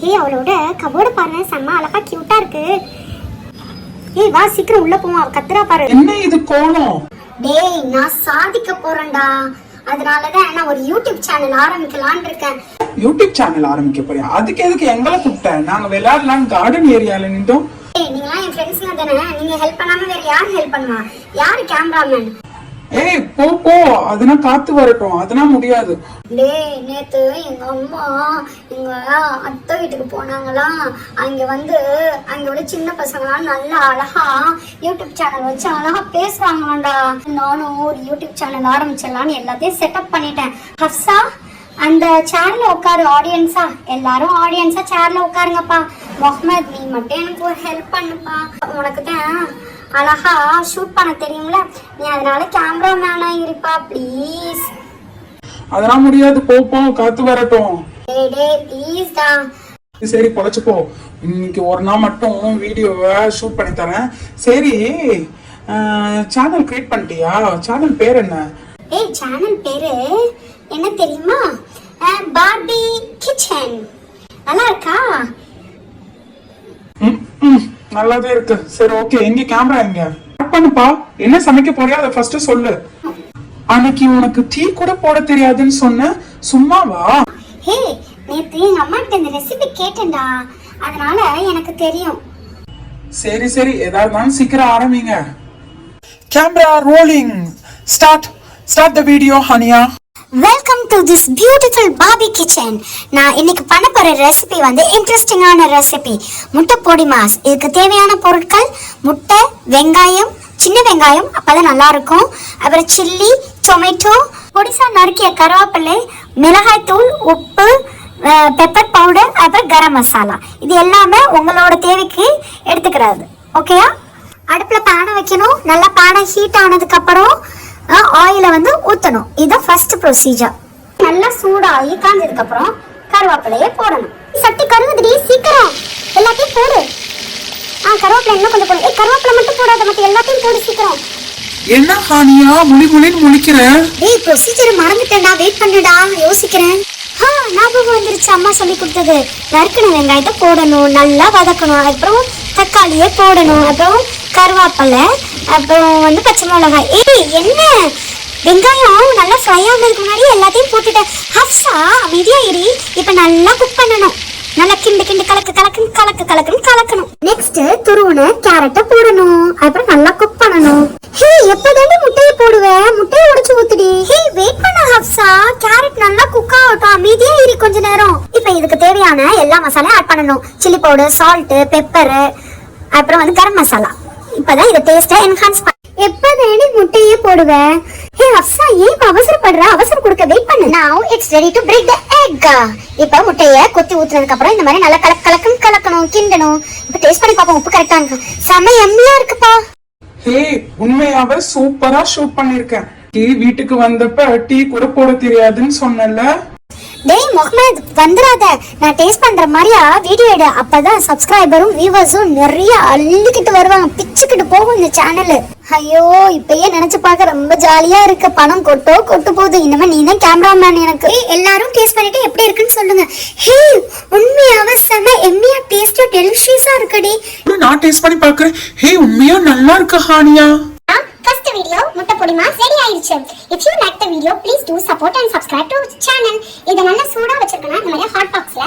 ஏய் அவளோட கபோர்டு பாருங்க, செம்ம அழகா கியூட்டா இருக்கு. ஏய் வா சீக்கிரம் உள்ள போவோம், கத்துறா பாரு. என்ன இது கோலம்? டேய் நான் சாதிக்க போறேன்டா, அதனாலதான் நான் ஒரு யூடியூப் சேனல் ஆரம்பிக்கலாம்னு இருக்கேன். யூடியூப் சேனல் ஆரம்பிக்க போறியா? அதுக்கு எதுக்கு எங்களை கூப்பிட்டேன்? நாங்க விளையாடலாம் கார்டன் ஏரியால நின்றோம். ஏய் நீங்களாம் என் ஃப்ரெண்ட்ஸ்ங்க தானே, நீங்க ஹெல்ப் பண்ணாம வேற யார் ஹெல்ப் பண்ணுவா? யாரு கேமராமேன்? ஏய் போ போ, அதுனா காத்து வரட்டும், அதுனா முடியாது. டேய் நேத்து எங்க அம்மா எங்க அத்தை வீட்டுக்கு போனாங்களாம். அங்க உள்ள சின்ன பசங்களாம் நல்லா அழகா யூடியூப் சேனல் வச்சு அழகா பேசுவாங்களாம்டா. நானும் ஒரு யூடியூப் சேனல் ஆரம்பிச்சிடலான்னு எல்லாத்தையும் செட்டப் பண்ணிட்டேன். ஹப்சா அந்த சேர்ல உட்காரு, ஆடியன்ஸா எல்லாரும் ஆடியன்ஸா சேர்ல உட்காருங்கப்பா. முகமது நீ மட்டும் எனக்கு ஒரு ஹெல்ப் பண்ணுப்பா, உனக்கு தான் அழகா ஷூட் பண்ண தெரியும்ல, நீ அதனால கேமராமேனா இருப்பா ப்ளீஸ். அதெல்லாம் முடியாது, போ போ, காத்து வரட்டும். டேய் டேய் ப்ளீஸ் டா. சரி பொழைச்சுப்போ, இன்னைக்கு ஒரு நாள் மட்டும் வீடியோவை ஷூட் பண்ணி தரேன். சரி சேனல் கிரியேட் பண்ணிட்டியா? சேனல் பேர் என்ன? ஏய் சேனல் பேரு என்ன தெரியுமா? Barbie kitchen. நல்லா இருக்கா? நல்லாதான் இருக்கு. சரி ஓகே, எங்க கேமரா எங்க? ஸ்டார்ட் பண்ணுப்பா. என்ன சமைக்க போறியா அதை ஃபர்ஸ்ட் சொல்லு. அன்னைக்கு உனக்கு டீ கூட போட தெரியாதுன்னு சொன்ன, சும்மாவா? ஹே நேத்து எங்க அம்மா கிட்ட இந்த ரெசிபி கேட்டேன்டா, அதனால எனக்கு தெரியும். சரி சரி, ஏதாவது சீக்கிரம் ஆரம்பிங்க. Camera rolling. Start the video Haniya. Welcome to this beautiful Barbie kitchen. நான் இன்னைக்கு பண்ண போற ரெசிபி இன்ட்ரெஸ்டிங்கான ரெசிபி, முட்டை பொடி மாஸ். இதுக்கு தேவையான பொருட்கள் முட்டை, வெங்காயம், சின்ன வெங்காயம் அப்பதான் நல்லா இருக்கும், அப்புறம் சில்லி, டொமேட்டோ, பொடிசா நறுக்கிய கருவேப்பிலை, மிளகாய் தூள், உப்பு, பெப்பர் பவுடர், அப்புறம் கரம் மசாலா. இது எல்லாமே உங்களோட தேவைக்கு எடுத்துக்கிறது. ஓகேயா? அடுப்புல பானை வைக்கணும். நல்லா பானை ஹீட் ஆனதுக்கு அப்புறம் ஆயில ஊத்தணும். இதுதான் ஃபர்ஸ்ட் ப்ரொசீஜர். நல்லா சூடாகி காஞ்சதுக்கு அப்புறம் கருவேப்பிலையை போடணும். சட்டி கருகுதுடி, சீக்கிரம் எல்லாத்தையும் போடு. கருவேப்பிலை இன்னும் கொஞ்சம் போடு. கருவேப்பிலை மட்டும் போடாத, மத்த எல்லாத்தையும் போடு சீக்கிரம். என்ன ஹானியா முழிமுழின்னு முழிக்கிற? டேய் ப்ரொசீஜர் மறந்துட்டேன்டா, வெயிட் பண்ணுடா, யோசிக்கிறேன். ஞாபகம் வந்துருச்சு, அம்மா சொல்லி கொடுத்தது. நறுக்கின வெங்காயத்தை போடணும், நல்லா வதக்கணும், அப்புறம் தக்காளியை போடணும், அப்புறம் கருவேப்பிலை, அப்புறம் பச்சை மிளகாய். ஏய் என்ன வெங்காயம் நல்லா ஃப்ரை ஆகிறதுக்கு முன்னாடி எல்லாத்தையும் போட்டுட்டேன். ஹப்சா அமைதியா இரு. இப்ப நல்லா குக் பண்ணணும். நல்லா கிண்டு கிண்டு கலக்கணும். நெக்ஸ்ட் துருவன கேரட்டை போடணும், அப்புறம் நல்லா குக் பண்ணணும். ஹே எப்பதாண்டி முட்டையை போடுவேன்? முட்டையை உடைச்சு ஊத்துடி. ஹே வெயிட் பண்ண ஹப்சா, கேரட் நல்லா குக் ஆகட்டும், அமைதியா இரு கொஞ்ச நேரம். இப்ப இதுக்கு தேவையான எல்லா மசாலையும் ஆட் பண்ணணும். சில்லி பவுடர், சால்ட், பெப்பர், அப்புறம் கரம் மசாலா. இப்பதான் இத டேஸ்டா என்ஹான்ஸ் பண்ண. எப்பதாண்டி முட்டையே போடுவேன்? ஹே ஹப்சா ஏன் அவசரப்படுற? அவசரம் கொடுக்க வெயிட் பண்ணு. Now it's ready to break the egg. இப்ப முட்டைய கொத்தி ஊத்துனதுக்கு அப்புறம் இந்த மாதிரி நல்லா கலக்கணும், கிண்டணும். இப்ப டேஸ்ட் பண்ணி பாப்போம் உப்பு கரெக்டா இருக்கு. செம எம்மியா இருக்குப்பா. ஹே உண்மையாவே சூப்பரா ஷூட் பண்ணிருக்கேன். டீ வீட்டுக்கு வந்தப்ப டீ கூட போட தெரியாதுன்னு சொன்னல. டேய் முகமது வந்துராத, நான் டேஸ்ட் பண்ற மாதிரியா வீடியோ எடு. அப்பதான் சப்ஸ்கிரைபரும் வியூவர்ஸும் நிறைய அள்ளிக்கிட்டு வருவாங்க, பிச்சுக்கிட்டு போகும் இந்த சேனல். ஐயோ இப்பயே நினைச்சு பார்க்க ரொம்ப ஜாலியா இருக்கு. பணம் கொட்டு போகுது. இனிமே நீ தான் கேமராமேன் எனக்கு. எல்லாரும் டேஸ்ட் பண்ணிட்டு எப்படி இருக்குன்னு சொல்லுங்க. ஹே உண்மையாவே செம எம்மியா டேஸ்டா டெலிஷியஸா இருக்குடி. நான் டேஸ்ட் பண்ணி பார்க்கறேன். ஹே உண்மையா நல்லா இருக்கு ஹானியா. First video முட்டை பொடி மாஸ் ரெடி ஆயிருச்சு. If you like the video please do support and subscribe to our channel. இத நல்லா சூடா வச்சிருக்கேன். இந்த மாதிரி ஹாட் பாக்ஸ்ல